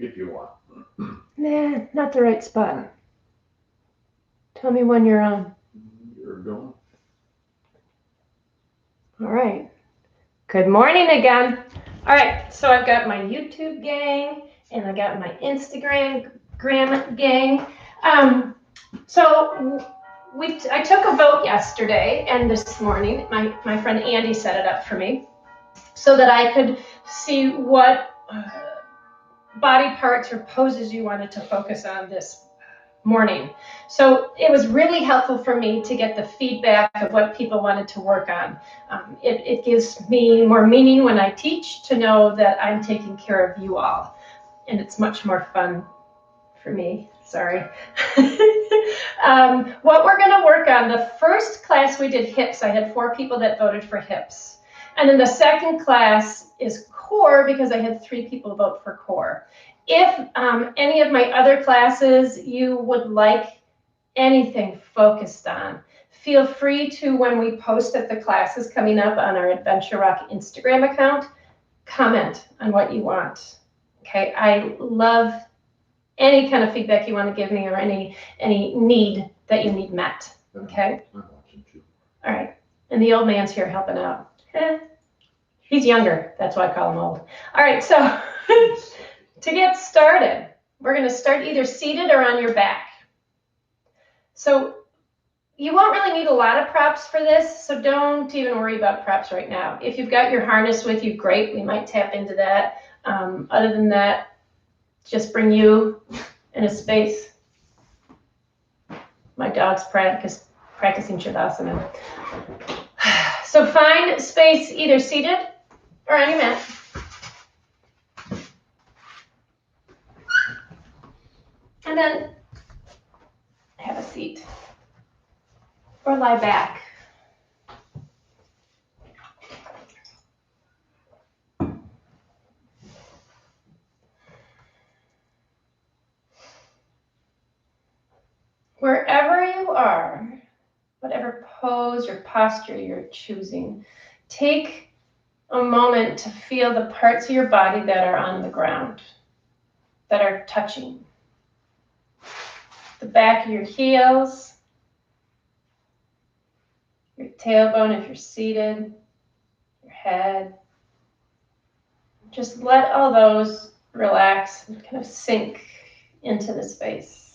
if you want. Nah, not the right spot. Tell me when you're on. You're going. All right. Good morning again. All right, so I've got my YouTube gang and I got my Instagram gang. So I took a vote yesterday and this morning. My friend Andy set it up for me so that I could see what body parts or poses you wanted to focus on this morning. So it was really helpful for me to get the feedback of what people wanted to work on. It gives me more meaning when I teach to know that I'm taking care of you all. And it's much more fun for me. Sorry. What we're going to work on, the first class we did hips. I had 4 people that voted for hips. And then the second class is core because I had 3 people vote for core. If any of my other classes you would like anything focused on, feel free to, when we post at the classes coming up on our Adventure Rock Instagram account, comment on what you want. Okay, I love any kind of feedback you want to give me or any need that you need met. Okay? I'm watching too. All right. And the old man's here helping out. He's younger. That's why I call him old. All right, so to get started, we're going to start either seated or on your back. So you won't really need a lot of props for this, so don't even worry about props right now. If you've got your harness with you, great. We might tap into that. Other than that, just bring you in a space. My dog's practicing Shavasana. So find space either seated or on your mat. And then have a seat or lie back. Wherever you are, whatever pose or posture you're choosing, take a moment to feel the parts of your body that are on the ground, that are touching. The back of your heels, your tailbone if you're seated, your head. Just let all those relax and kind of sink into the space.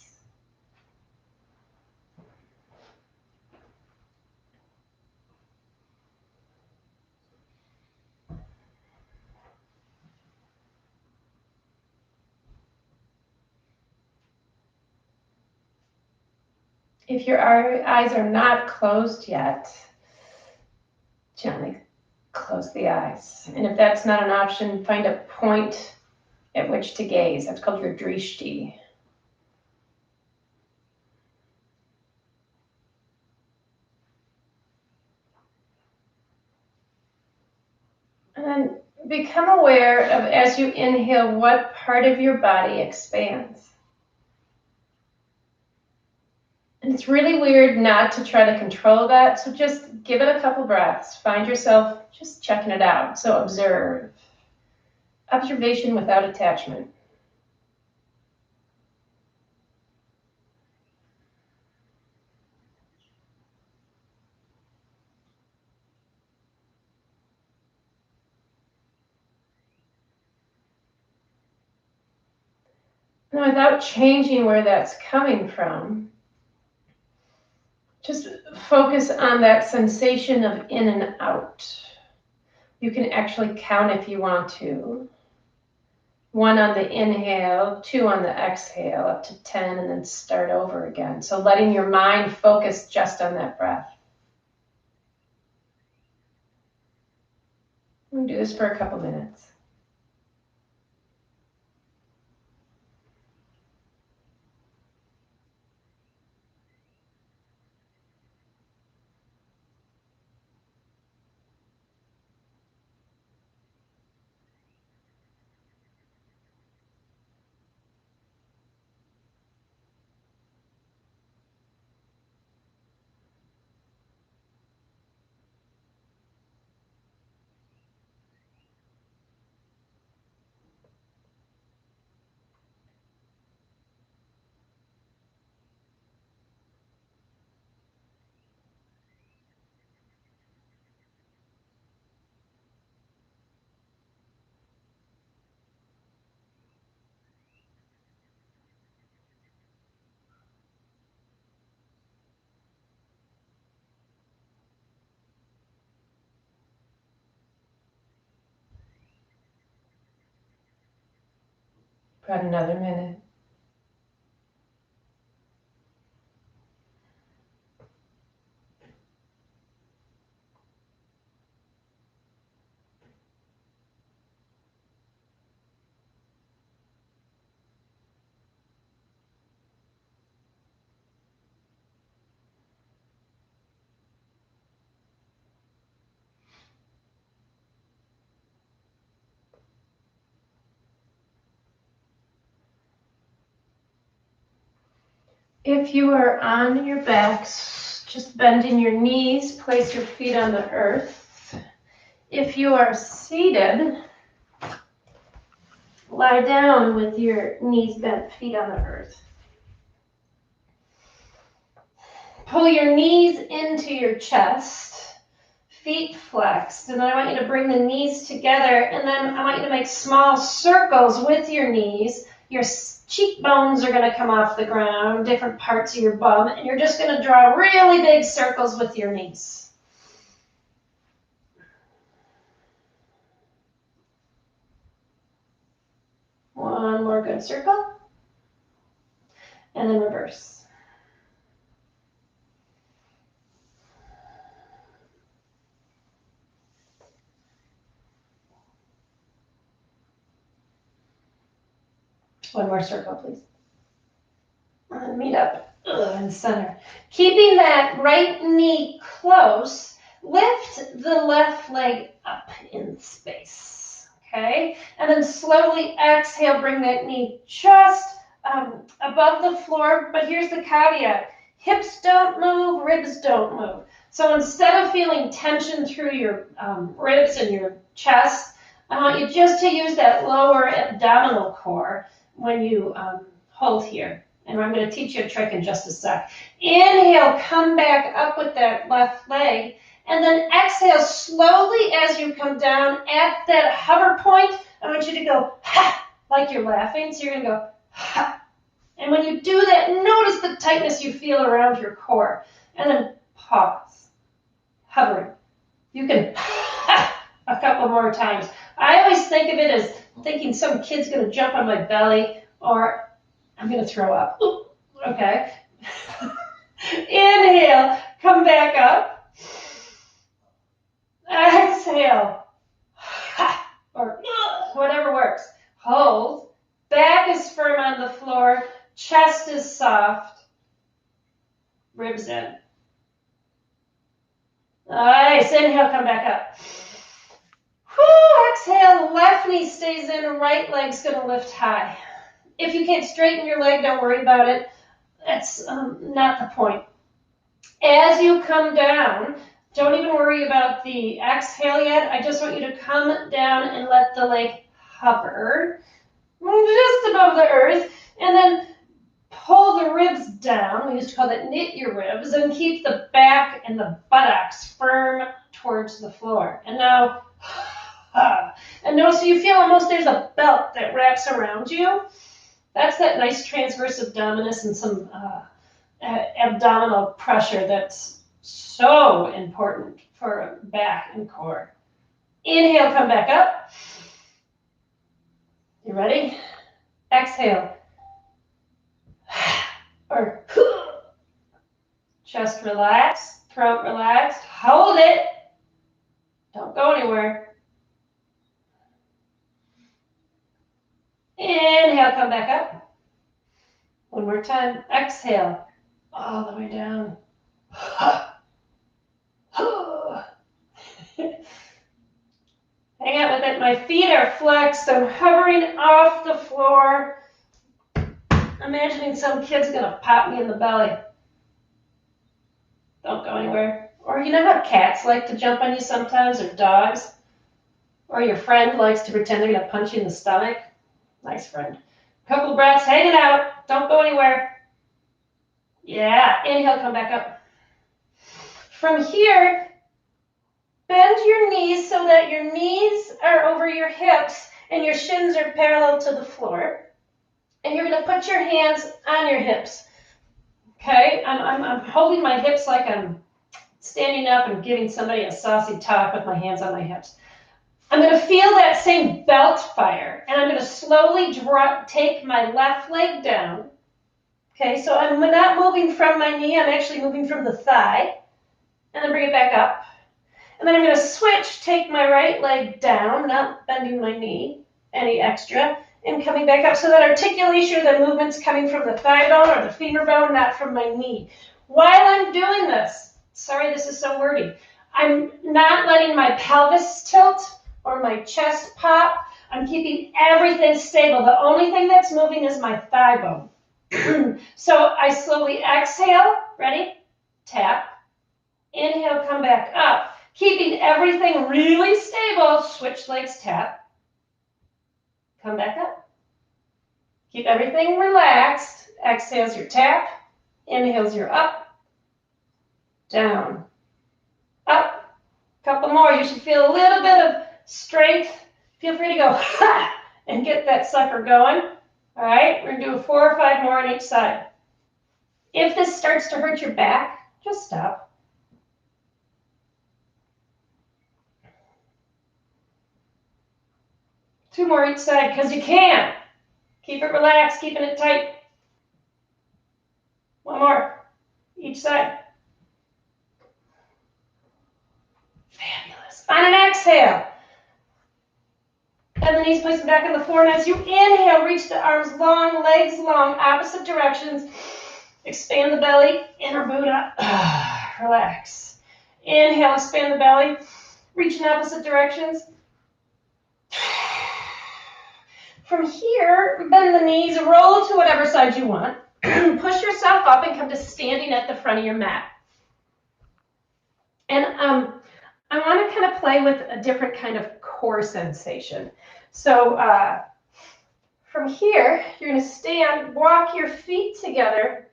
If your eyes are not closed yet, gently close the eyes. And if that's not an option, find a point at which to gaze. That's called your drishti. And then become aware of, as you inhale, what part of your body expands. And it's really weird not to try to control that, so just give it a couple breaths. Find yourself just checking it out. So observe. Observation without attachment. Now, without changing where that's coming from, just focus on that sensation of in and out. You can actually count if you want to. 1 on the inhale, 2 on the exhale, up to 10, and then start over again. So letting your mind focus just on that breath. We'll do this for a couple minutes. About another minute. If you are on your backs, just bending your knees, place your feet on the earth. If you are seated, lie down with your knees bent, feet on the earth. Pull your knees into your chest, feet flexed, and then I want you to bring the knees together, and then I want you to make small circles with your knees. Your cheekbones are going to come off the ground, different parts of your bum, and you're just going to draw really big circles with your knees. One more good circle, and then reverse. One more circle, please. And meet up in the center. Keeping that right knee close, lift the left leg up in space, okay? And then slowly exhale, bring that knee just above the floor, but here's the caveat. Hips don't move, ribs don't move. So instead of feeling tension through your ribs and your chest, I want you just to use that lower abdominal core when you hold here. And I'm going to teach you a trick in just a sec. Inhale, come back up with that left leg. And then exhale slowly as you come down at that hover point. I want you to go, ha, like you're laughing. So you're going to go, ha. And when you do that, notice the tightness you feel around your core. And then pause, hovering. You can, ha, a couple more times. I always think of it as thinking some kid's going to jump on my belly or I'm going to throw up. Ooh, okay. Inhale, come back up. Exhale. Or whatever works. Hold. Back is firm on the floor. Chest is soft. Ribs in. Nice. Inhale, come back up. Whew, exhale, left knee stays in, right leg's going to lift high. If you can't straighten your leg, don't worry about it. That's not the point. As you come down, don't even worry about the exhale yet. I just want you to come down and let the leg hover just above the earth, and then pull the ribs down. We used to call that knit your ribs, and keep the back and the buttocks firm towards the floor. And now, and notice you feel almost there's a belt that wraps around you. That's that nice transverse abdominis and some abdominal pressure that's so important for back and core. Inhale, come back up. You ready? Exhale. Or chest relaxed, throat relaxed. Hold it. Don't go anywhere. Inhale, come back up. One more time. Exhale. All the way down. Hang out with it. My feet are flexed. I'm hovering off the floor. Imagining some kid's going to pop me in the belly. Don't go anywhere. Or you know how cats like to jump on you sometimes, or dogs? Or your friend likes to pretend they're going to punch you in the stomach? Nice friend. Couple breaths, hang it out. Don't go anywhere. Yeah, inhale, come back up. From here, bend your knees so that your knees are over your hips and your shins are parallel to the floor. And you're going to put your hands on your hips. Okay? I'm holding my hips like I'm standing up and giving somebody a saucy talk with my hands on my hips. I'm going to feel that same belt fire, and I'm going to slowly take my left leg down. Okay, so I'm not moving from my knee, I'm actually moving from the thigh, and then bring it back up. And then I'm going to switch, take my right leg down, not bending my knee any extra, and coming back up. So that articulation, the movement's coming from the thigh bone or the femur bone, not from my knee. While I'm doing this, sorry this is so wordy, I'm not letting my pelvis tilt or my chest pop. I'm keeping everything stable. The only thing that's moving is my thigh bone. So I slowly exhale, ready? Tap. Inhale, come back up. Keeping everything really stable, switch legs, tap. Come back up. Keep everything relaxed. Exhales your tap. Inhales your up. Down. Up. Couple more. You should feel a little bit of strength. Feel free to go ha and get that sucker going. All right, we're gonna do 4 or 5 more on each side. If this starts to hurt your back, just stop. Two more each side, because you can. Keep it relaxed, keeping it tight. One more each side. Fabulous. On an exhale, and the knees placing back on the floor. And as you inhale, reach the arms long, legs long, opposite directions. Expand the belly, inner Buddha. Relax. Inhale, expand the belly. Reach in opposite directions. From here, bend the knees, roll to whatever side you want. Push yourself up and come to standing at the front of your mat. And I want to kind of play with a different kind of core sensation. So from here, you're going to stand, walk your feet together,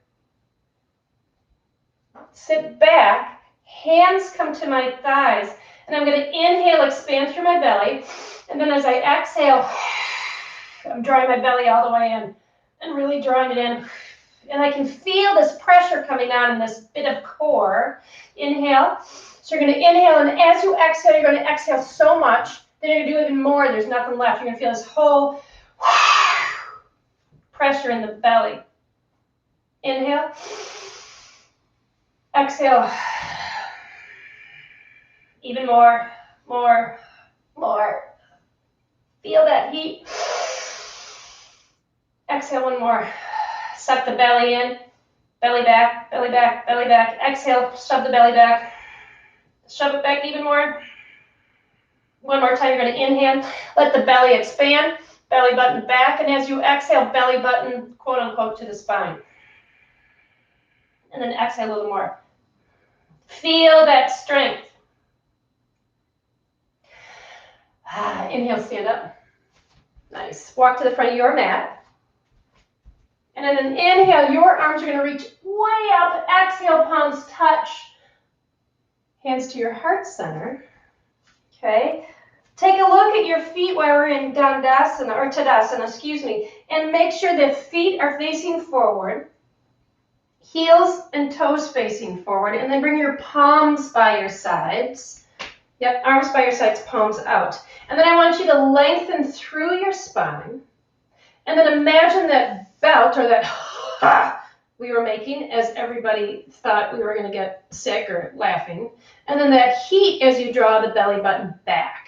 sit back, hands come to my thighs, and I'm going to inhale, expand through my belly, and then as I exhale, I'm drawing my belly all the way in and really drawing it in. And I can feel this pressure coming on in this bit of core. Inhale. So you're going to inhale, and as you exhale, you're going to exhale so much that you're going to do even more. There's nothing left. You're going to feel this whole pressure in the belly. Inhale. Exhale. Even more, more, more. Feel that heat. Exhale, one more. Suck the belly in. Belly back, belly back, belly back. Exhale, shove the belly back. Shove it back even more. One more time, you're going to inhale. Let the belly expand. Belly button back. And as you exhale, belly button, quote unquote, to the spine. And then exhale a little more. Feel that strength. Inhale, stand up. Nice. Walk to the front of your mat. And then an inhale, your arms are going to reach way up. Exhale, palms touch. Hands to your heart center. Okay. Take a look at your feet while we're in Dandasana, or Tadasana, excuse me, and make sure the feet are facing forward. Heels and toes facing forward, and then bring your palms by your sides. Yep, arms by your sides, palms out. And then I want you to lengthen through your spine. And then imagine that belt, or that we were making as everybody thought we were going to get sick or laughing. And then that heat as you draw the belly button back.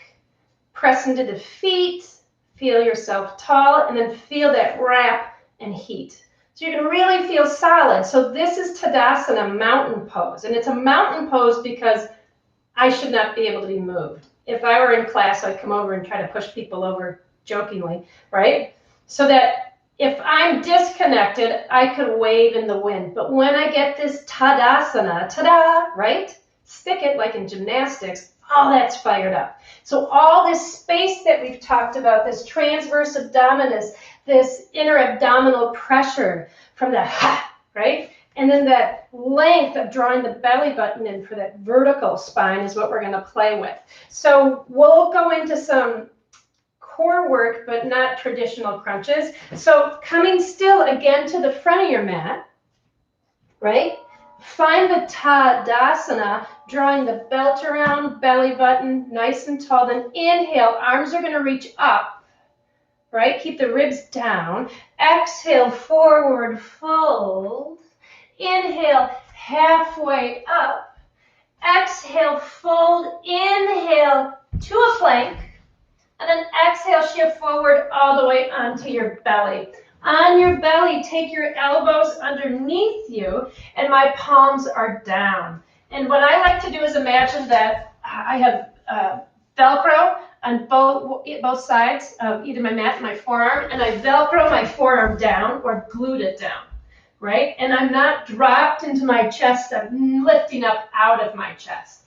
Press into the feet, feel yourself tall, and then feel that wrap and heat. So you're going to really feel solid. So this is Tadasana, mountain pose. And it's a mountain pose because I should not be able to be moved. If I were in class, I'd come over and try to push people over jokingly, right? So that if I'm disconnected, I could wave in the wind. But when I get this Tadasana, ta-da, right? Stick it like in gymnastics, all that's fired up. So all this space that we've talked about, this transverse abdominis, this inner abdominal pressure from the ha, right? And then that length of drawing the belly button in for that vertical spine is what we're going to play with. So we'll go into some core work, but not traditional crunches. So coming still again to the front of your mat, right? Find the Tadasana, drawing the belt around, belly button, nice and tall. Then inhale, arms are going to reach up, right? Keep the ribs down. Exhale, forward fold. Inhale, halfway up. Exhale, fold. Inhale to a plank. And then exhale, shift forward all the way onto your belly. On your belly, take your elbows underneath you, and my palms are down. And what I like to do is imagine that I have Velcro on both sides of either my mat and my forearm, and I Velcro my forearm down or glued it down, right? And I'm not dropped into my chest, I'm lifting up out of my chest.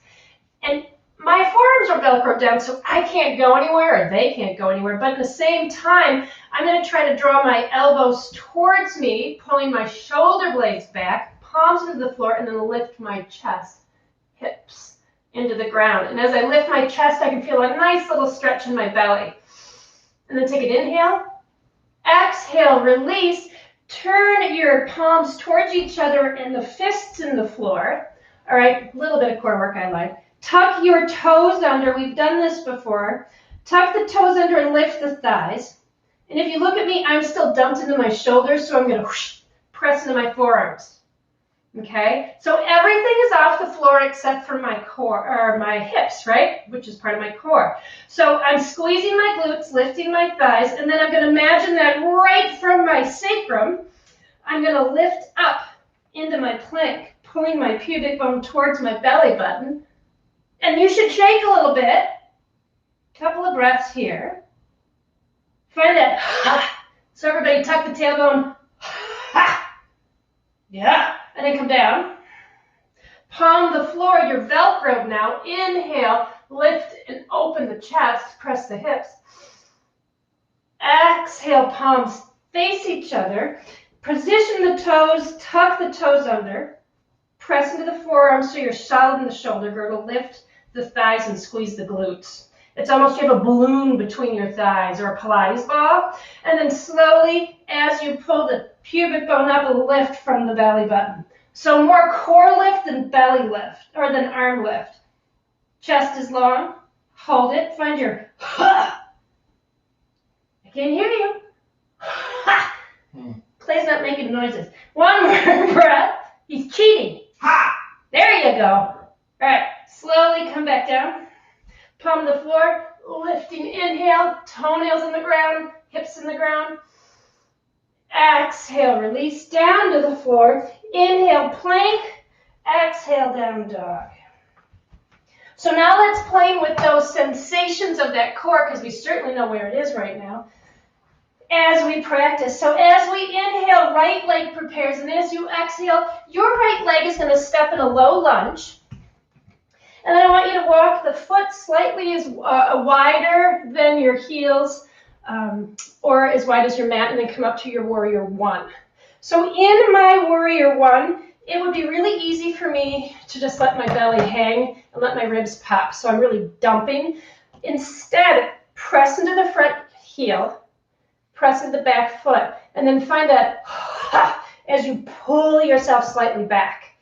And my forearms are Velcroed down, so I can't go anywhere, or they can't go anywhere. But at the same time, I'm going to try to draw my elbows towards me, pulling my shoulder blades back, palms into the floor, and then lift my chest, hips into the ground. And as I lift my chest, I can feel a nice little stretch in my belly. And then take an inhale. Exhale, release. Turn your palms towards each other and the fists in the floor. All right, a little bit of core work I like. Tuck your toes under. We've done this before. Tuck the toes under and lift the thighs. And if you look at me, I'm still dumped into my shoulders, so I'm going to press into my forearms. Okay? So everything is off the floor except for my core, or my hips, right? Which is part of my core. So I'm squeezing my glutes, lifting my thighs, and then I'm going to imagine that right from my sacrum, I'm going to lift up into my plank, pulling my pubic bone towards my belly button. And you should shake a little bit. Couple of breaths here. Find that. So everybody tuck the tailbone. Yeah. And then come down. Palm the floor. You're Velcroed now. Inhale. Lift and open the chest. Press the hips. Exhale. Palms face each other. Position the toes. Tuck the toes under. Press into the forearms so you're solid in the shoulder girdle. Lift the thighs and squeeze the glutes. It's almost you have a balloon between your thighs or a Pilates ball. And then slowly, as you pull the pubic bone up, a lift from the belly button. So more core lift than belly lift, or than arm lift. Chest is long. Hold it. Find your I can't hear you. Clay's not making noises. One more breath. He's cheating. There you go. All right. Slowly come back down. Palm the floor, lifting, inhale, toenails in the ground, hips in the ground. Exhale, release down to the floor. Inhale, plank. Exhale, down dog. So now let's play with those sensations of that core, because we certainly know where it is right now, as we practice. So as we inhale, right leg prepares, and as you exhale, your right leg is going to step in a low lunge. And then I want you to walk the foot slightly as wider than your heels, or as wide as your mat, and then come up to your warrior one. So in my warrior one, it would be really easy for me to just let my belly hang and let my ribs pop. So I'm really dumping. Instead, press into the front heel, press into the back foot, and then find that as you pull yourself slightly back.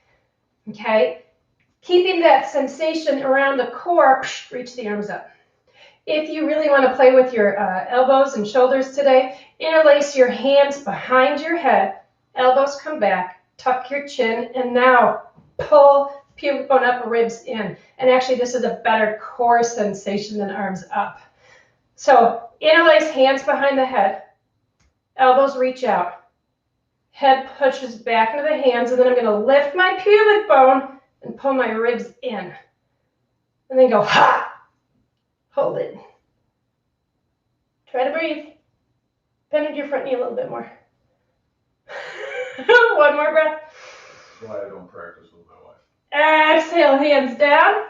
Okay? Keeping that sensation around the core, reach the arms up. If you really want to play with your elbows and shoulders today, interlace your hands behind your head, elbows come back, tuck your chin, and now pull pubic bone up, ribs in. And actually, this is a better core sensation than arms up. So interlace hands behind the head, elbows reach out, head pushes back into the hands, and then I'm going to lift my pubic bone and pull my ribs in. And then go, hold it. Try to breathe. Bend into your front knee a little bit more. One more breath. That's why I don't practice with my wife. Exhale, hands down.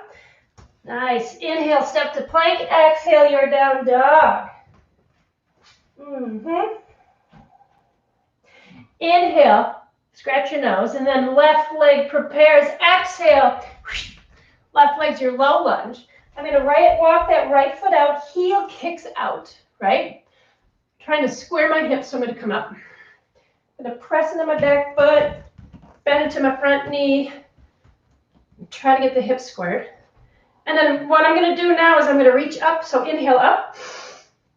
Nice. Inhale, step to plank. Exhale, you're down dog. Inhale. Scratch your nose, and then left leg prepares. Exhale. Left leg's your low lunge. I'm going to walk that right foot out. Heel kicks out, right? Trying to square my hips, so I'm going to come up. I'm going to press into my back foot. bend into my front knee, try to get the hips squared. And then what I'm going to do now is I'm going to reach up. So inhale up,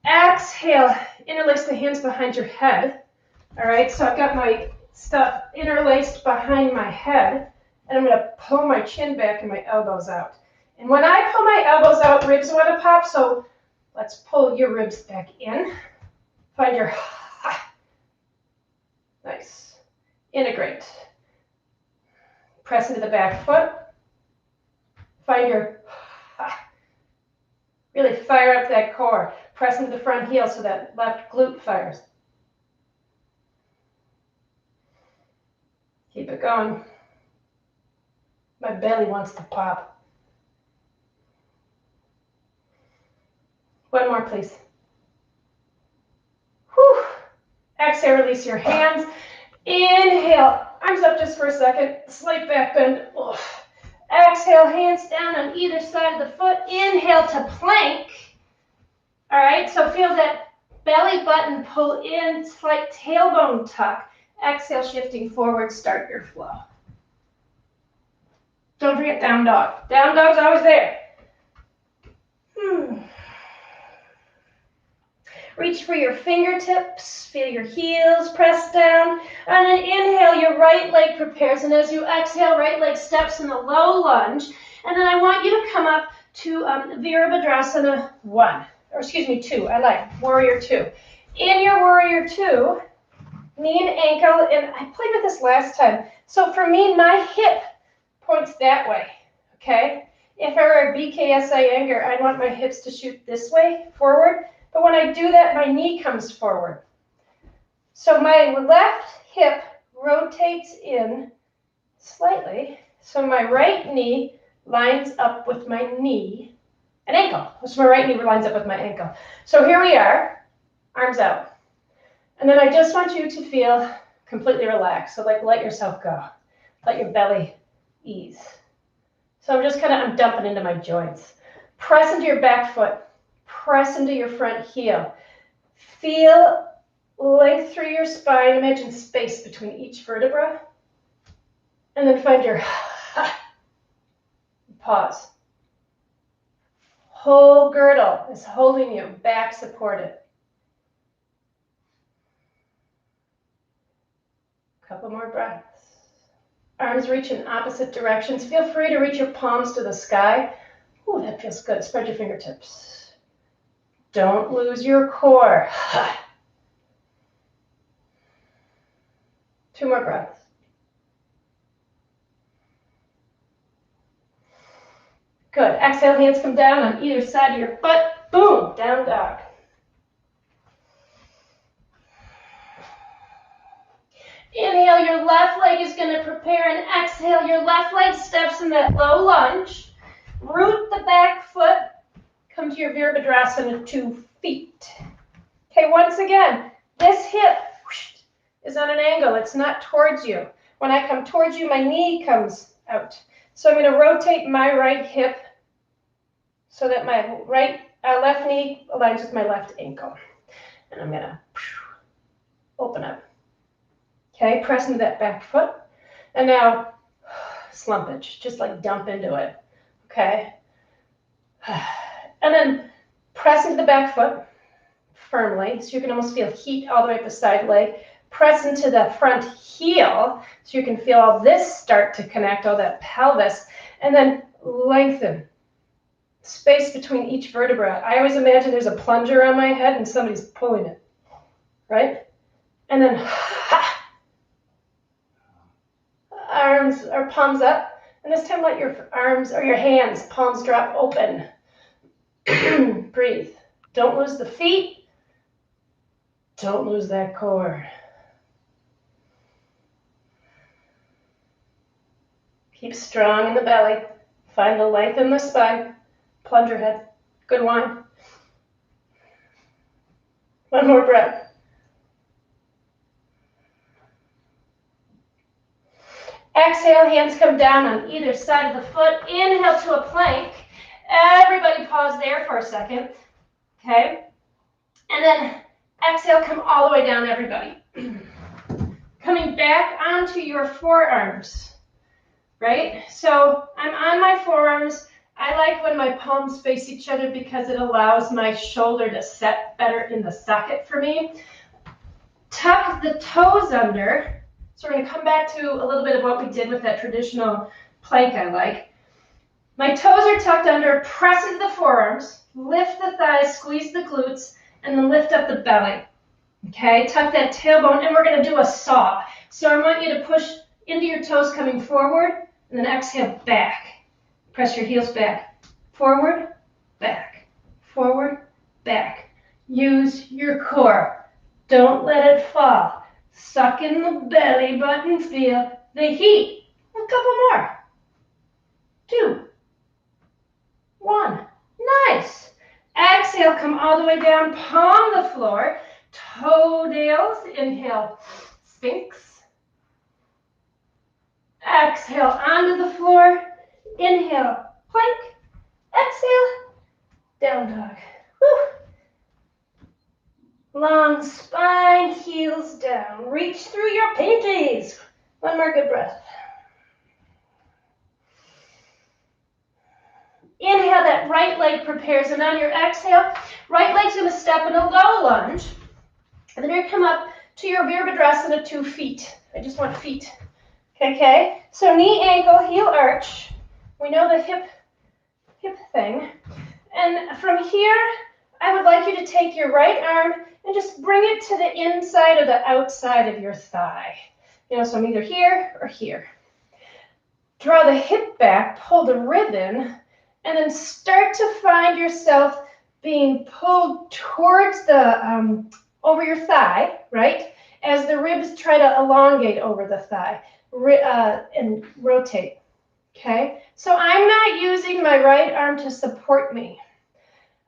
exhale, interlace the hands behind your head. All right, so I've got my stuff interlaced behind my head, and I'm going to pull my chin back and my elbows out. And when I pull my elbows out, ribs want to pop, so let's pull your ribs back in. Find your nice. Integrate. Press into the back foot. Find your really fire up that core. Press into the front heel so that left glute fires. Keep it going. My belly wants to pop. One more, please. Whew. Exhale, release your hands. Inhale, arms up just for a second. Slight back bend. Ugh. Exhale, hands down on either side of the foot. Inhale to plank. All right, so feel that belly button pull in, slight tailbone tuck. Exhale, shifting forward, start your flow. Don't forget down dog. Down dog's always there. Reach for your fingertips, feel your heels press down, and then inhale, your right leg prepares, and as you exhale, right leg steps in a low lunge, and then I want you to come up to Virabhadrasana 2, I like, Warrior 2. In your Warrior 2, knee and ankle, and I played with this last time, so for me, my hip points that way, okay? If I were a BKS Iyengar, I'd want my hips to shoot this way, forward. But when I do that, my knee comes forward. So my left hip rotates in slightly. So my right knee lines up with my knee and ankle. So my right knee lines up with my ankle. So here we are, arms out. And then I just want you to feel completely relaxed. So like let yourself go. Let your belly ease. So I'm dumping into my joints. Press into your back foot. Press into your front heel. Feel length through your spine. Imagine space between each vertebra. And then find your pause. Whole girdle is holding you, back supported. Couple more breaths. Arms reach in opposite directions. Feel free to reach your palms to the sky. Ooh, that feels good. Spread your fingertips. Don't lose your core. 2 more breaths. Good. Exhale, hands come down on either side of your butt. Boom, down dog. Inhale, your left leg is going to prepare, and exhale, your left leg steps in that low lunge. Root the back foot. Come to your Virabhadrasana 2 feet. Okay, once again, this hip is on an angle. It's not towards you. When I come towards you, my knee comes out. So I'm going to rotate my right hip so that my left knee aligns with my left ankle. And I'm going to open up. Okay, press into that back foot. And now slumpage, just like dump into it. Okay. And then press into the back foot firmly, so you can almost feel heat all the way up the side leg. Press into the front heel, so you can feel all this start to connect, all that pelvis. And then lengthen. Space between each vertebra. I always imagine there's a plunger on my head and somebody's pulling it, right? And then arms or palms up. And this time let your arms or your hands, palms drop open. Breathe. Don't lose the feet. Don't lose that core. Keep strong in the belly. Find the length in the spine. Plunger head. Good one. One more breath. Exhale, hands come down on either side of the foot. Inhale to a plank. Everybody pause there for a second. Okay? And then exhale, come all the way down, everybody. Come coming back onto your forearms, right? So I'm on my forearms. I like when my palms face each other because it allows my shoulder to set better in the socket for me. Tuck the toes under. So we're going to come back to a little bit of what we did with that traditional plank I like. My toes are tucked under, press into the forearms, lift the thighs, squeeze the glutes, and then lift up the belly. Okay, tuck that tailbone, and we're going to do a saw. So I want you to push into your toes coming forward, and then exhale back. Press your heels back. Forward, back. Forward, back. Use your core. Don't let it fall. Suck in the belly button, feel the heat. A couple more. 2, 1. Nice. Exhale, come all the way down, palm the floor. Toenails, inhale, Sphinx. Exhale, onto the floor. Inhale, plank. Exhale, down dog. Woo. Long spine, heels down. Reach through your pinkies. One more good breath. Inhale, that right leg prepares, and on your exhale, right leg's going to step in a low lunge. And then you're going to come up to your Virabhadrasana 2 feet. I just want feet. Okay? So knee, ankle, heel arch. We know the hip thing. And from here, I would like you to take your right arm and just bring it to the inside or the outside of your thigh. You know, so I'm either here or here. Draw the hip back, pull the rib in, and then start to find yourself being pulled towards the, over your thigh, right? As the ribs try to elongate over the thigh and rotate, okay? So I'm not using my right arm to support me.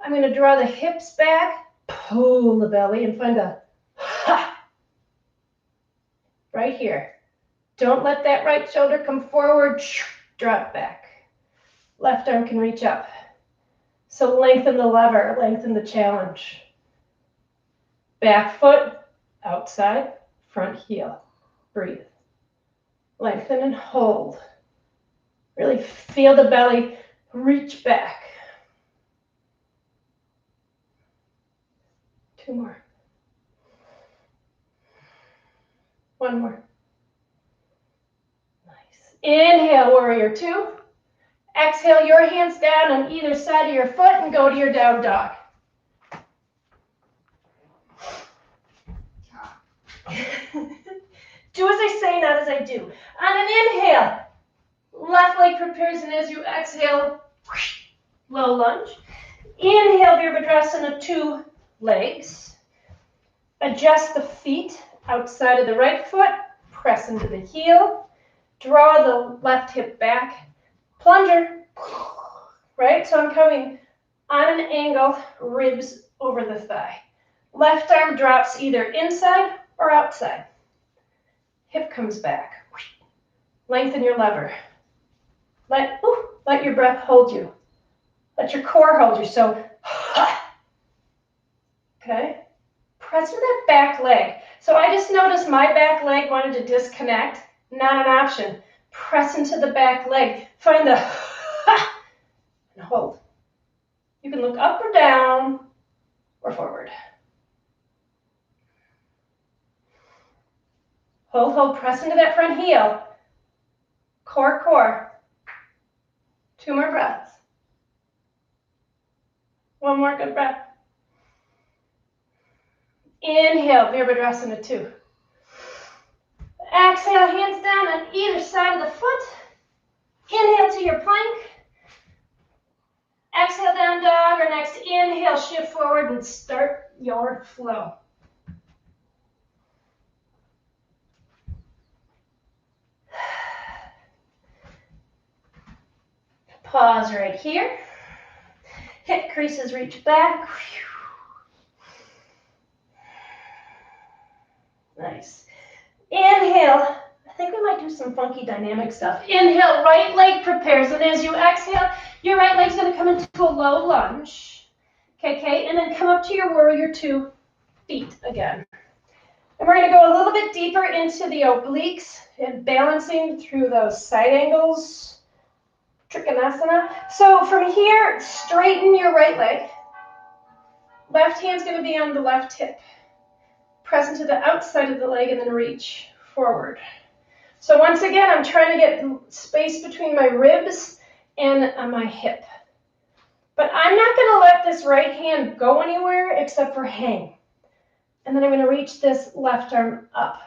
I'm going to draw the hips back, pull the belly, and find a ha right here. Don't let that right shoulder come forward, drop back. Left arm can reach up. So lengthen the lever, lengthen the challenge. Back foot, outside, front heel. Breathe. Lengthen and hold. Really feel the belly reach back. 2 more. 1 more. Nice. Inhale, warrior 2. Exhale, your hands down on either side of your foot and go to your down dog. Do as I say, not as I do. On an inhale, left leg prepares, and as you exhale, low lunge. Inhale, Virabhadrasana 2 legs. Adjust the feet outside of the right foot. Press into the heel. Draw the left hip back. Plunger, right? So I'm coming on an angle, ribs over the thigh. Left arm drops either inside or outside. Hip comes back. Lengthen your lever. Let your breath hold you. Let your core hold you. So, okay? Press with that back leg. So I just noticed my back leg wanted to disconnect. Not an option. Press into the back leg. Find the and hold. You can look up or down or forward. Hold, hold, press into that front heel. Core, core. 2 more breaths. 1 more good breath. Inhale, Virabhadrasana 2. Exhale, hands down on either side of the foot. Inhale to your plank. Exhale, down dog, or next inhale, shift forward and start your flow. Pause right here. Hip creases reach back. Nice. Inhale. I think we might do some funky dynamic stuff. Inhale, right leg prepares, and as you exhale, your right leg's going to come into a low lunge. Okay, and then come up to your warrior 2 feet again. And we're going to go a little bit deeper into the obliques and balancing through those side angles. Trikonasana. So from here, straighten your right leg. Left hand's going to be on the left hip. Press into the outside of the leg and then reach forward. So once again, I'm trying to get space between my ribs and my hip. But I'm not going to let this right hand go anywhere except for hang. And then I'm going to reach this left arm up.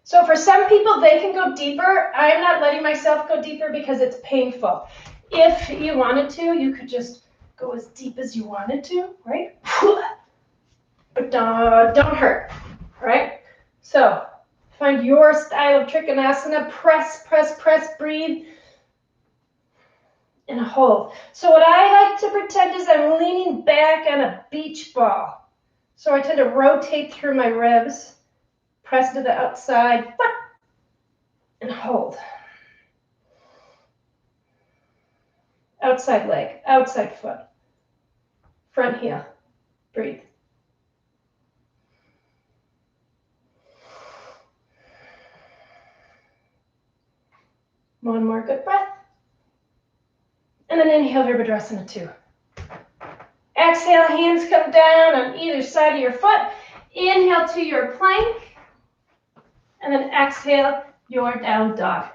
So for some people, they can go deeper. I'm not letting myself go deeper because it's painful. If you wanted to, you could just go as deep as you wanted to, right? But don't hurt, right? So find your style of Trikonasana. Press, press, press, breathe, and hold. So what I like to pretend is I'm leaning back on a beach ball. So I tend to rotate through my ribs. Press to the outside, and hold. Outside leg, outside foot, front heel, breathe. One more good breath. And then inhale, Virabhadrasana 2. Exhale, hands come down on either side of your foot. Inhale to your plank. And then exhale, your down dog.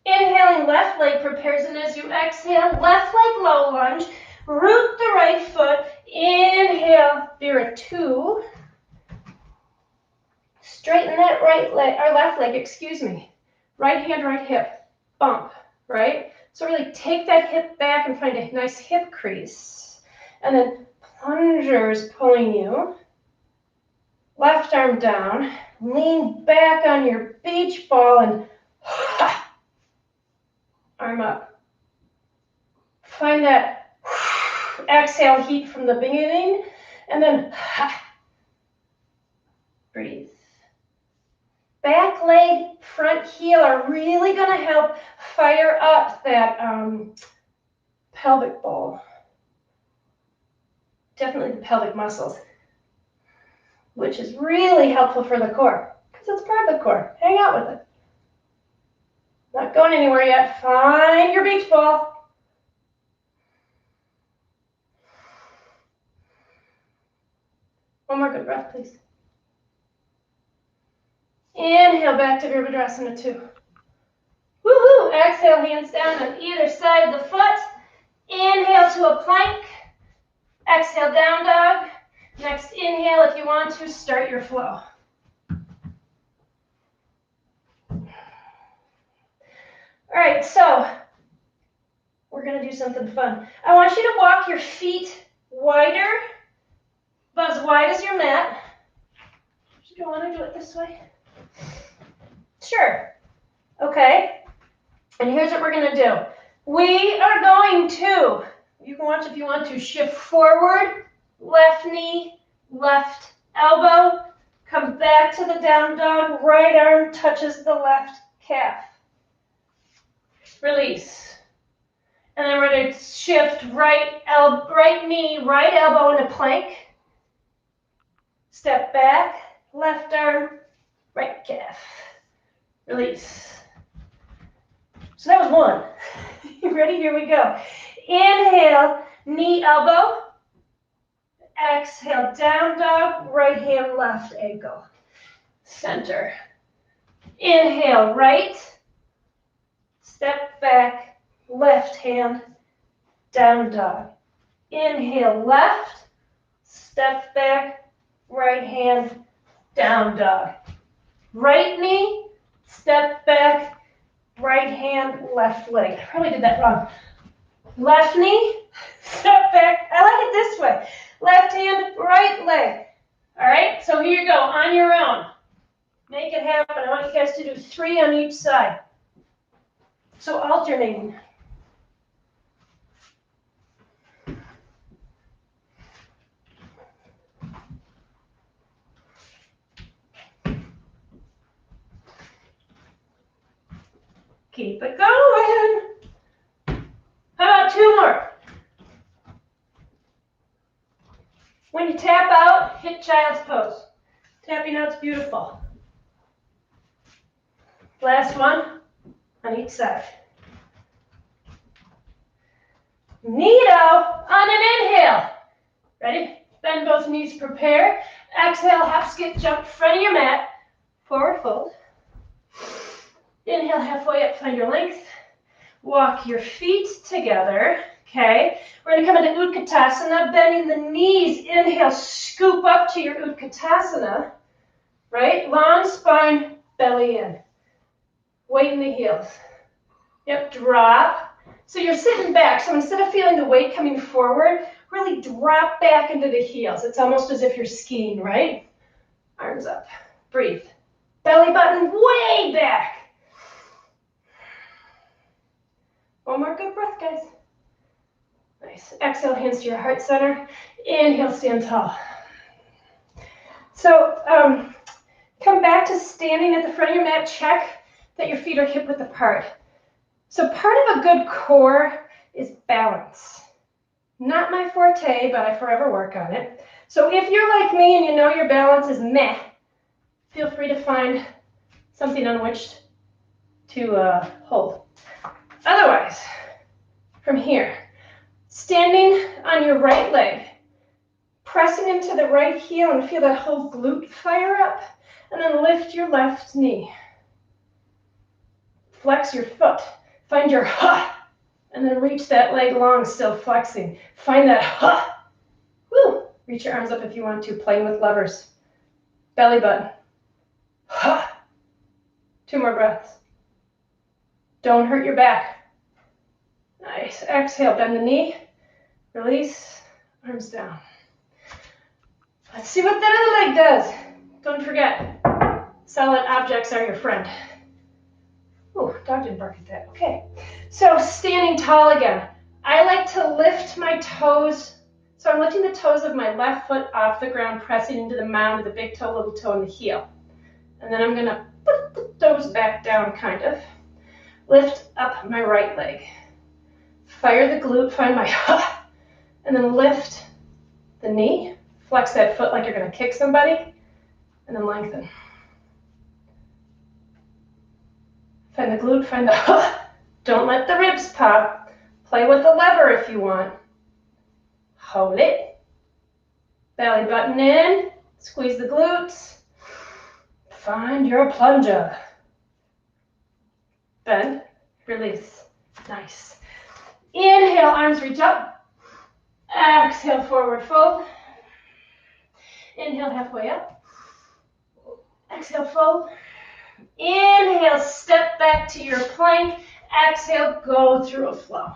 Inhaling, left leg prepares, and as you exhale, left leg low lunge, root the right foot. Inhale, Vira 2. Straighten that right leg, or left leg, excuse me. Right hand, right hip, bump, right? So really take that hip back and find a nice hip crease. And then plungers pulling you. Left arm down. Lean back on your beach ball and arm up. Find that exhale heat from the beginning. And then breathe. Back leg, front heel are really going to help fire up that pelvic bowl. Definitely the pelvic muscles, which is really helpful for the core because it's part of the core. Hang out with it. Not going anywhere yet. Find your beach ball. One more good breath, please. Inhale back to Virabhadrasana 2. Woohoo! Exhale, hands down on either side of the foot. Inhale to a plank. Exhale, down dog. Next inhale, if you want to, start your flow. All right, so we're going to do something fun. I want you to walk your feet wider, about as wide as your mat. Do you want to do it this way? Sure. Okay. And here's what we're going to do. We are going to, you can watch if you want to, shift forward, left knee, left elbow, come back to the down dog, right arm touches the left calf. Release. And then we're going to shift right knee, right elbow into plank. Step back, left arm, right calf. Release. So that was one. You ready? Here we go. Inhale, knee, elbow. Exhale, down dog, right hand, left ankle. Center. Inhale, right. Step back, left hand, down dog. Inhale, left. Step back, right hand, down dog. Right knee, step back, right hand, left leg. I probably did that wrong. Left knee, step back. I like it this way. Left hand, right leg. All right, so here you go, on your own. Make it happen. I want you guys to do 3 on each side. So alternating. Keep it going. How about 2 more? When you tap out, hit child's pose. Tapping out's beautiful. Last one on each side. Neato on an inhale. Ready? Bend both knees, prepare. Exhale, half skip, jump, front of your mat. Forward fold. Inhale, halfway up, find your length. Walk your feet together, okay? We're gonna come into Utkatasana, bending the knees. Inhale, scoop up to your Utkatasana, right? Long spine, belly in. Weight in the heels. Yep, drop. So you're sitting back, so instead of feeling the weight coming forward, really drop back into the heels. It's almost as if you're skiing, right? Arms up, breathe. Belly button way back. One more good breath, guys. Nice. Exhale, hands to your heart center. Inhale, stand tall. So come back to standing at the front of your mat. Check that your feet are hip width apart. So part of a good core is balance. Not my forte, but I forever work on it. So if you're like me and you know your balance is meh, feel free to find something on which to hold. Otherwise, from here, standing on your right leg, pressing into the right heel and feel that whole glute fire up, and then lift your left knee. Flex your foot. Find your ha, and then reach that leg long, still flexing. Find that ha. Woo. Reach your arms up if you want to, playing with levers. Belly button. Ha. 2 more breaths. Don't hurt your back. Nice. Exhale, bend the knee. Release, arms down. Let's see what that other leg does. Don't forget, solid objects are your friend. Ooh, dog didn't bark at that. Okay. So standing tall again. I like to lift my toes. So I'm lifting the toes of my left foot off the ground, pressing into the mound of the big toe, little toe, and the heel. And then I'm going to put the toes back down, kind of. Lift up my right leg. Fire the glute, find my ha, and then lift the knee. Flex that foot like you're going to kick somebody, and then lengthen. Find the glute, find the ha. Don't let the ribs pop. Play with the lever if you want. Hold it. Belly button in. Squeeze the glutes. Find your plunger. Bend. Release. Nice. Inhale, arms reach up. Exhale, forward fold. Inhale, halfway up. Exhale, fold. Inhale, step back to your plank. Exhale, go through a flow.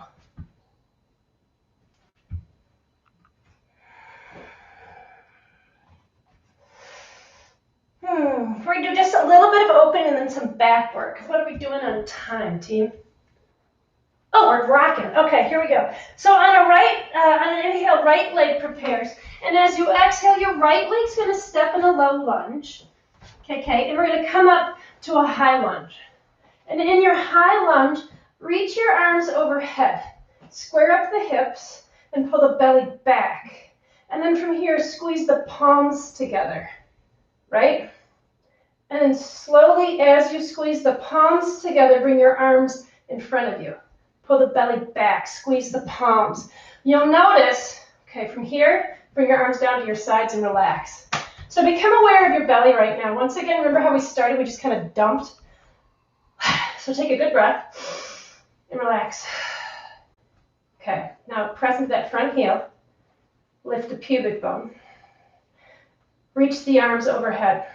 We're going to do just a little bit of open and then some back work. What are we doing on time, team? Oh, we're rocking. Okay, here we go. So on an inhale, right leg prepares. And as you exhale, your right leg's going to step in a low lunge. Okay, and we're going to come up to a high lunge. And in your high lunge, reach your arms overhead. Square up the hips and pull the belly back. And then from here, squeeze the palms together, right? And then slowly, as you squeeze the palms together, bring your arms in front of you. Pull the belly back, squeeze the palms. You'll notice, okay, from here, bring your arms down to your sides and relax. So become aware of your belly right now. Once again, remember how we started? We just kind of dumped. So take a good breath and relax. Okay, now press into that front heel. Lift the pubic bone. Reach the arms overhead.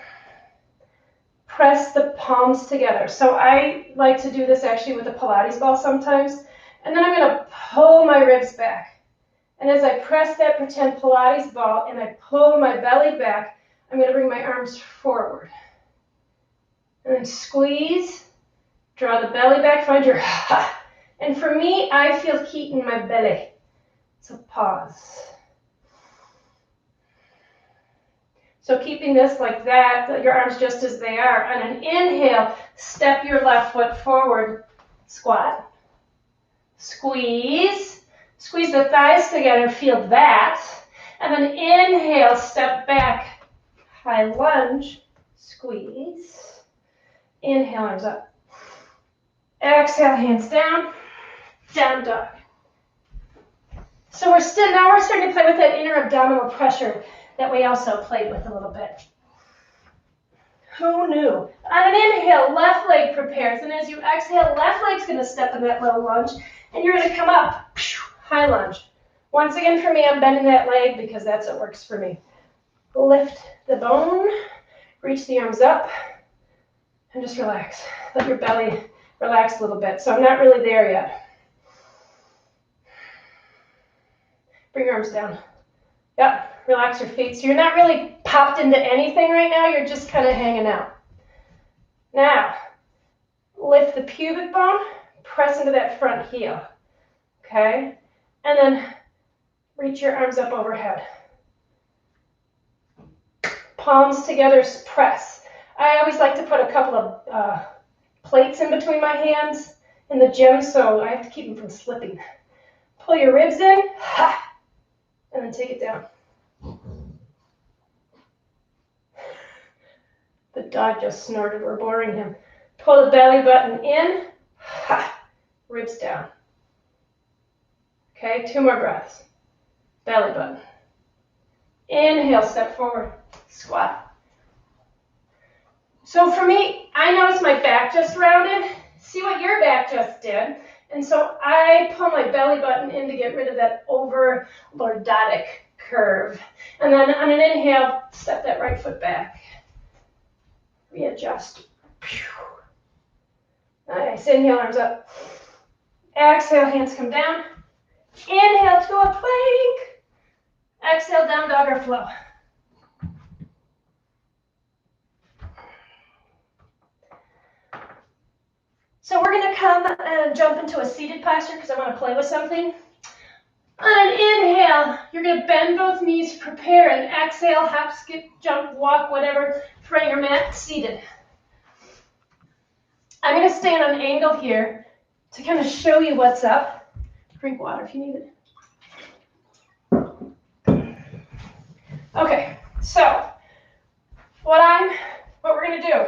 Press the palms together. So I like to do this actually with a Pilates ball sometimes. And then I'm going to pull my ribs back. And as I press that pretend Pilates ball and I pull my belly back, I'm going to bring my arms forward. And then squeeze. Draw the belly back. Find your ha. And for me, I feel heat in my belly. So pause. So keeping this like that, your arms just as they are. On an inhale, step your left foot forward, squat, squeeze, squeeze the thighs together, feel that, and then inhale, step back, high lunge, squeeze, inhale, arms up, exhale, hands down, down dog. So we're starting to play with that inner abdominal pressure that we also played with a little bit. Who knew? On an inhale, left leg prepares, and as you exhale, left leg's going to step in that low lunge, and you're going to come up, high lunge. Once again for me, I'm bending that leg because that's what works for me. Lift the bone, reach the arms up, and just relax. Let your belly relax a little bit. So I'm not really there yet. Bring your arms down. Yep, relax your feet. So you're not really popped into anything right now. You're just kind of hanging out. Now, lift the pubic bone, press into that front heel. Okay? And then reach your arms up overhead. Palms together, press. I always like to put a couple of plates in between my hands in the gym, so I have to keep them from slipping. Pull your ribs in, and then take it down. The dog just snorted, we're boring him. Pull the belly button in, ribs down. Okay, 2 more breaths. Belly button. Inhale, step forward, squat. So for me, I notice my back just rounded. See what your back just did. And so I pull my belly button in to get rid of that over lordotic curve. And then on an inhale, step that right foot back. Readjust. Nice. Inhale, arms up. Exhale, hands come down. Inhale to a plank. Exhale, down dog or flow. So we're going to come and jump into a seated posture because I want to play with something. On an inhale, you're going to bend both knees, prepare, and exhale, hop, skip, jump, walk, whatever, throw your mat, seated. I'm going to stand on an angle here to kind of show you what's up. Drink water if you need it. Okay, so what we're going to do,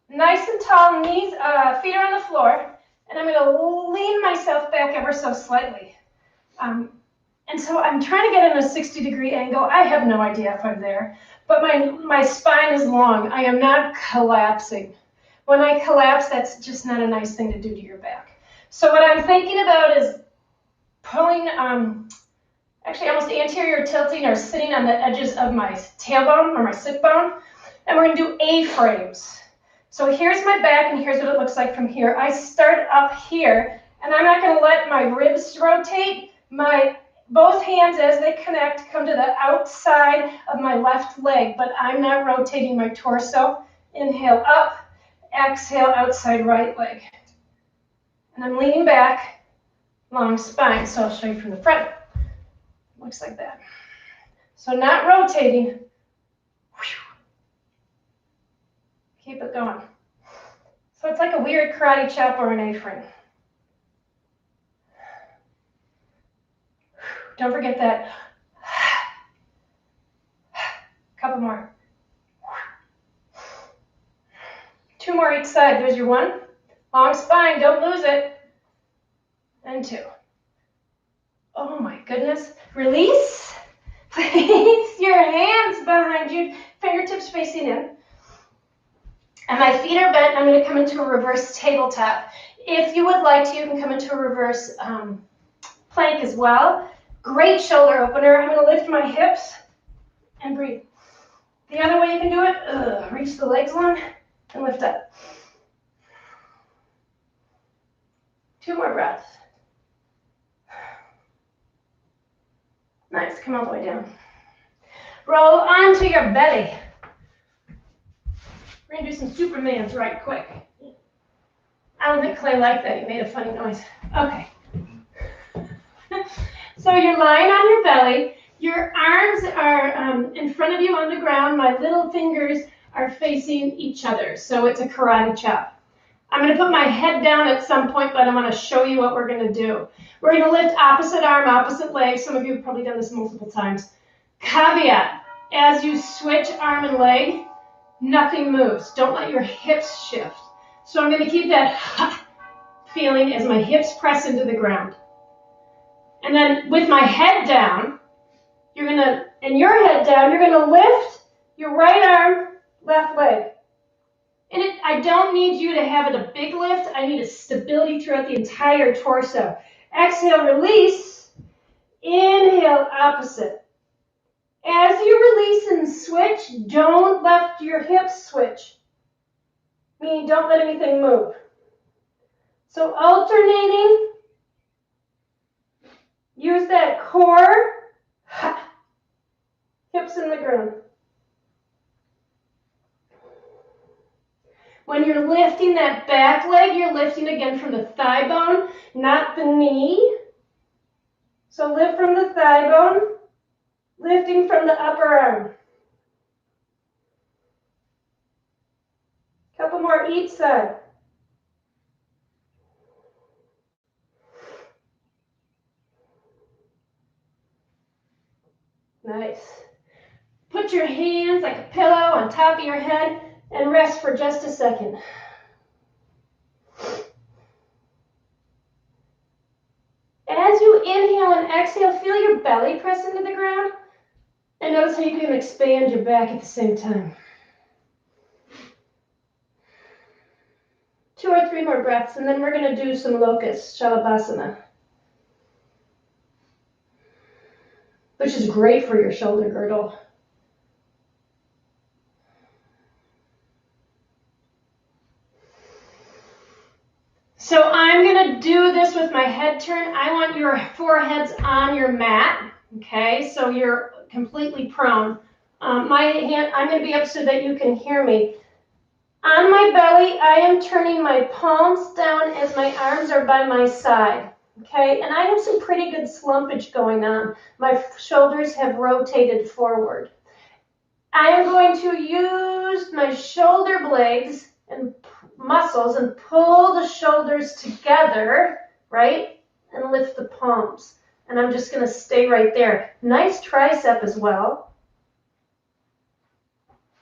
nice and tall, knees, feet are on the floor, and I'm going to lean myself back ever so slightly. And so I'm trying to get in a 60-degree angle. I have no idea if I'm there, but my spine is long. I am not collapsing. When I collapse, that's just not a nice thing to do to your back. So what I'm thinking about is pulling, actually almost anterior tilting or sitting on the edges of my tailbone or my sit bone, and we're going to do A-frames. So here's my back, and here's what it looks like from here. I start up here, and I'm not going to let my ribs rotate. Both hands, as they connect, come to the outside of my left leg, but I'm not rotating my torso. Inhale up, exhale outside right leg. And I'm leaning back, long spine, so I'll show you from the front. Looks like that. So not rotating. Keep it going. So it's like a weird karate chop or an A-frame. Don't forget that. Couple more. 2 more each side. There's your 1. Long spine, don't lose it. And 2. Oh my goodness. Release. Place your hands behind you, fingertips facing in. And my feet are bent. I'm going to come into a reverse tabletop. If you would like to, you can come into a reverse plank as well. Great shoulder opener. I'm going to lift my hips and breathe. The other way you can do it, reach the legs long and lift up. 2 more breaths. Nice. Come all the way down. Roll onto your belly. We're going to do some Supermans right quick. I don't think Clay liked that. He made a funny noise. Okay. So you're lying on your belly. Your arms are in front of you on the ground. My little fingers are facing each other. So it's a karate chop. I'm going to put my head down at some point, but I'm going to show you what we're going to do. We're going to lift opposite arm, opposite leg. Some of you have probably done this multiple times. Caveat, as you switch arm and leg, nothing moves. Don't let your hips shift. So I'm going to keep that feeling as my hips press into the ground. And then with my head down, you're going to, and your head down, you're going to lift your right arm, left leg. And I don't need you to have it a big lift. I need a stability throughout the entire torso. Exhale, release. Inhale, opposite. As you release and switch, don't let your hips switch. Meaning don't let anything move. So alternating, use that core, hips in the ground. When you're lifting that back leg, you're lifting again from the thigh bone, not the knee. So lift from the thigh bone, lifting from the upper arm. Couple more each side. Nice. Put your hands like a pillow on top of your head and rest for just a second. As you inhale and exhale, feel your belly press into the ground. And notice how you can expand your back at the same time. 2 or 3 more breaths, and then we're going to do some locust, Shalabhasana, which is great for your shoulder girdle. So I'm going to do this with my head turn. I want your foreheads on your mat, okay? So you're completely prone. My hand, I'm going to be up so that you can hear me. On my belly, I am turning my palms down as my arms are by my side, okay? And I have some pretty good slumpage going on. My shoulders have rotated forward. I am going to use my shoulder blades and muscles and pull the shoulders together, right? And lift the palms. And I'm just going to stay right there. Nice tricep as well.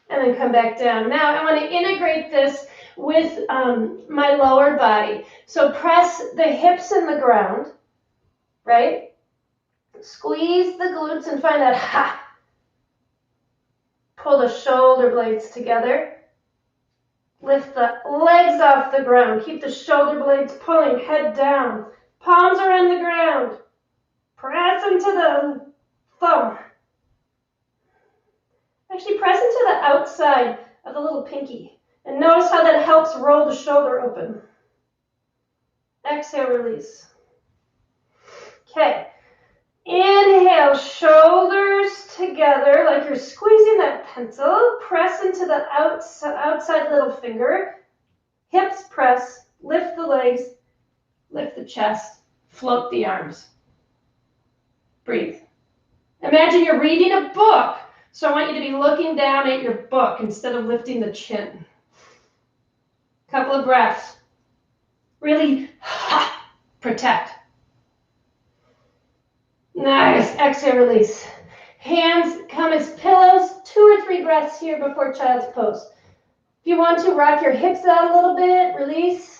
And then come back down. Now I want to integrate this with my lower body. So press the hips in the ground, right? Squeeze the glutes and find that ha. Pull the shoulder blades together. Lift the legs off the ground. Keep the shoulder blades pulling, head down. Palms are on the ground. Press into the thumb. Actually, press into the outside of the little pinky. And notice how that helps roll the shoulder open. Exhale, release. Okay. Inhale, shoulders together like you're squeezing that pencil. Press into the outside little finger. Hips press. Lift the legs. Lift the chest. Float the arms. Breathe. Imagine you're reading a book. So I want you to be looking down at your book instead of lifting the chin. Couple of breaths. Really protect. Nice. Exhale, release. Hands come as pillows. 2 or 3 breaths here before child's pose. If you want to, rock your hips out a little bit. Release.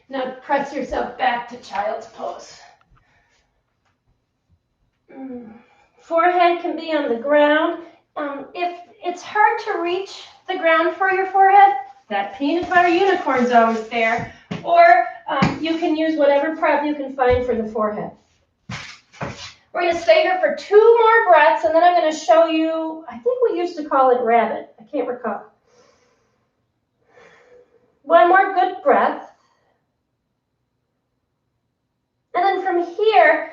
Now press yourself back to child's pose. Forehead can be on the ground. If it's hard to reach the ground for your forehead, that peanut butter unicorn's always there. Or you can use whatever prep you can find for the forehead. We're going to stay here for 2 more breaths, and then I'm going to show you, I think we used to call it rabbit. I can't recall. 1 more good breath. And then from here,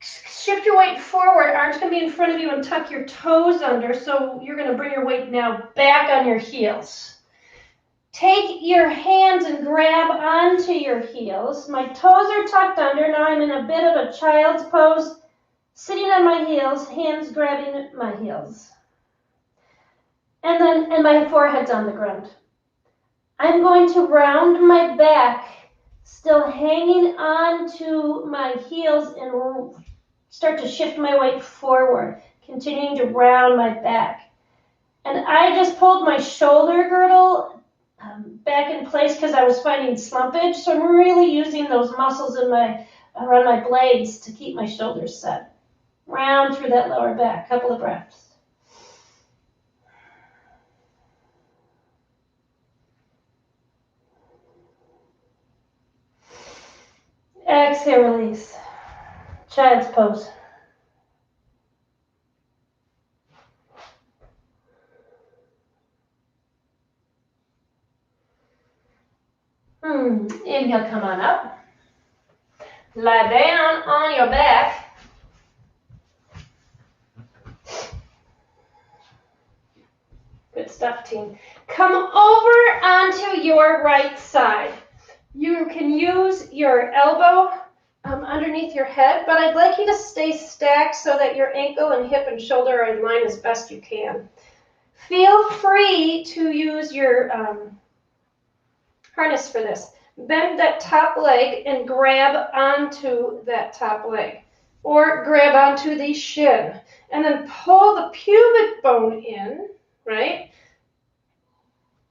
shift your weight forward. Arms can be in front of you and tuck your toes under. So you're going to bring your weight now back on your heels. Take your hands and grab onto your heels. My toes are tucked under. Now I'm in a bit of a child's pose, sitting on my heels, hands grabbing my heels. And my forehead's on the ground. I'm going to round my back, still hanging onto my heels, and start to shift my weight forward, continuing to round my back. And I just pulled my shoulder girdle back in place because I was fighting slumpage. So I'm really using those muscles around my blades to keep my shoulders set. Round through that lower back. Couple of breaths. Exhale, release. Child's pose. Inhale, come on up. Lie down on your back. Good stuff, team. Come over onto your right side. You can use your elbow underneath your head, but I'd like you to stay stacked so that your ankle and hip and shoulder are in line as best you can. Feel free to use your harness for this. Bend that top leg and grab onto that top leg, or grab onto the shin, and then pull the pubic bone in, right?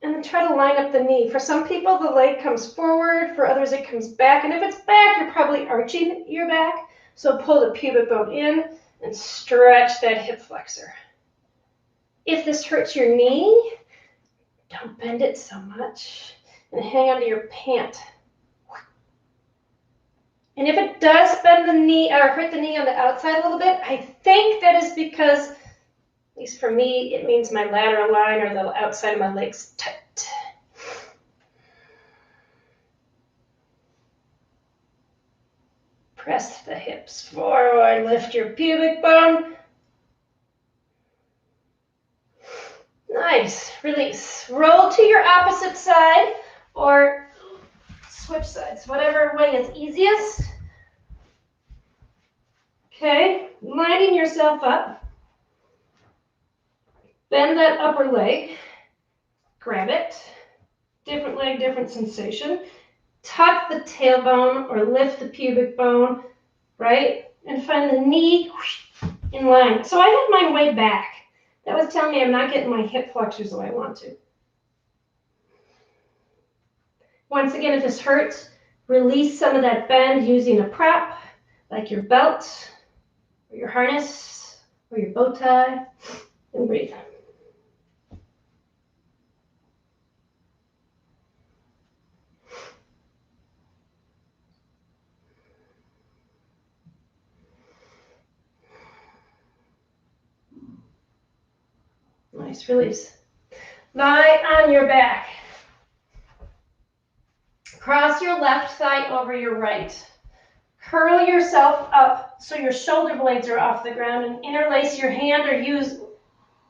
And then try to line up the knee. For some people, the leg comes forward. For others, it comes back. And if it's back, you're probably arching your back. So pull the pubic bone in and stretch that hip flexor. If this hurts your knee, don't bend it so much. And hang onto your pant. And if it does bend the knee or hurt the knee on the outside a little bit, I think that is because, at least for me, it means my lateral line or the outside of my leg's tight. Press the hips forward, lift your pubic bone. Nice, release. Roll to your opposite side or switch sides, whatever way is easiest. Okay, lining yourself up. Bend that upper leg, grab it. Different leg, different sensation. Tuck the tailbone or lift the pubic bone, right? And find the knee in line. So I have mine way back. That was telling me I'm not getting my hip flexors the way I want to. Once again, if this hurts, release some of that bend using a prop, like your belt, or your harness, or your bow tie, and breathe. Nice, release. Lie on your back. Cross your left thigh over your right. Curl yourself up so your shoulder blades are off the ground and interlace your hand or use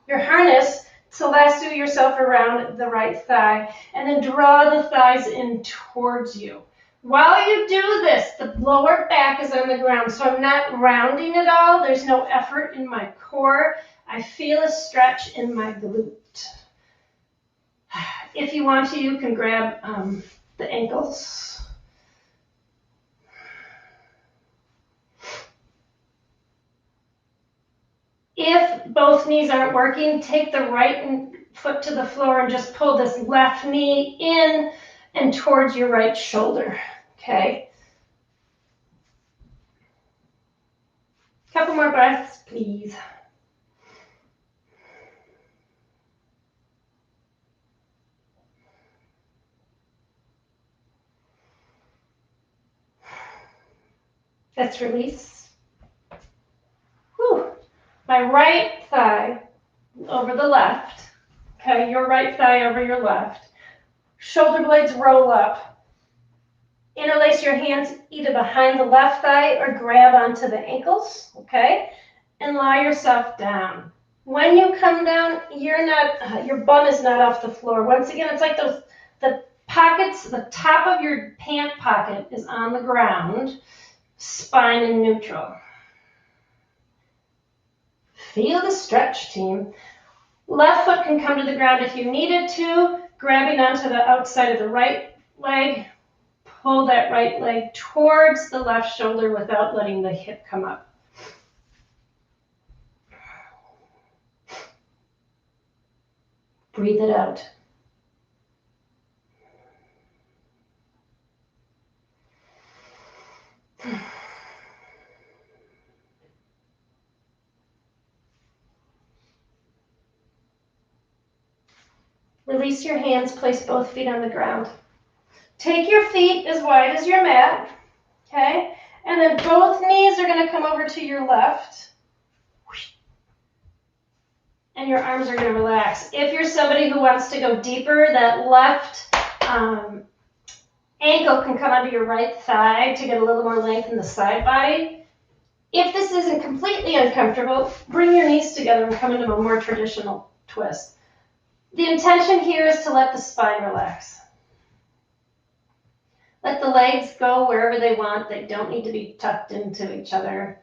your harness to lasso yourself around the right thigh and then draw the thighs in towards you. While you do this, the lower back is on the ground, so I'm not rounding at all. There's no effort in my core. I feel a stretch in my glute. If you want to, you can grab the ankles. If both knees aren't working, take the right foot to the floor and just pull this left knee in and towards your right shoulder, okay? Couple more breaths, please. Let's release. Whew. My right thigh over the left. Okay, your right thigh over your left. Shoulder blades roll up. Interlace your hands either behind the left thigh or grab onto the ankles, okay? And lie yourself down. When you come down, your bum is not off the floor. Once again, it's like those The pockets, the top of your pant pocket is on the ground, spine in neutral. Feel the stretch, team. Left foot can come to the ground if you needed to, grabbing onto the outside of the right leg. Pull that right leg towards the left shoulder without letting the hip come up. Breathe it out. Release your hands, place both feet on the ground. Take your feet as wide as your mat, okay? And then both knees are gonna come over to your left. And your arms are gonna relax. If you're somebody who wants to go deeper, that left ankle can come onto your right thigh to get a little more length in the side body. If this isn't completely uncomfortable, bring your knees together and come into a more traditional twist. The intention here is to let the spine relax. Let the legs go wherever they want. They don't need to be tucked into each other.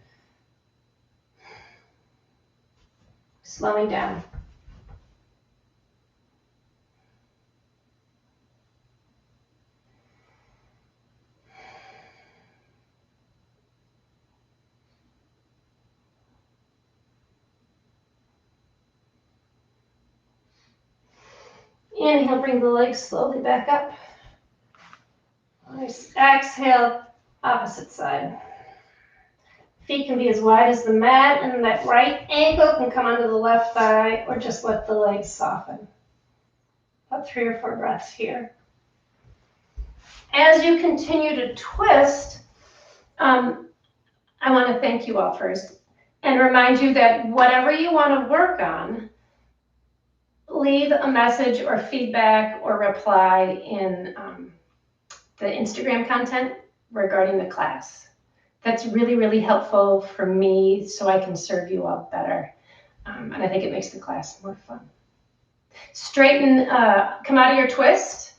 Slowing down. Inhale, bring the legs slowly back up. Nice. Exhale, opposite side. Feet can be as wide as the mat, and that right ankle can come onto the left thigh, or just let the legs soften. About 3 or 4 breaths here. As you continue to twist, I want to thank you all first and remind you that whatever you want to work on, leave a message or feedback or reply in the Instagram content regarding the class. That's really, really helpful for me so I can serve you all better. And I think it makes the class more fun. Straighten, come out of your twist,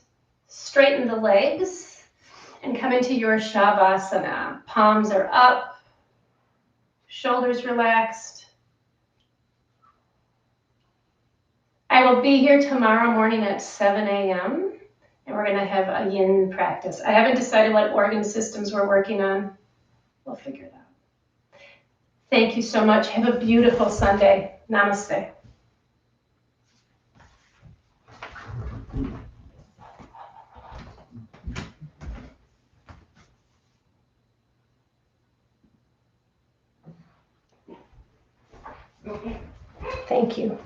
straighten the legs, and come into your Shavasana. Palms are up, shoulders relaxed. I will be here tomorrow morning at 7 a.m. and we're gonna have a yin practice. I haven't decided what organ systems we're working on. We'll figure it out. Thank you so much. Have a beautiful Sunday. Namaste. Thank you.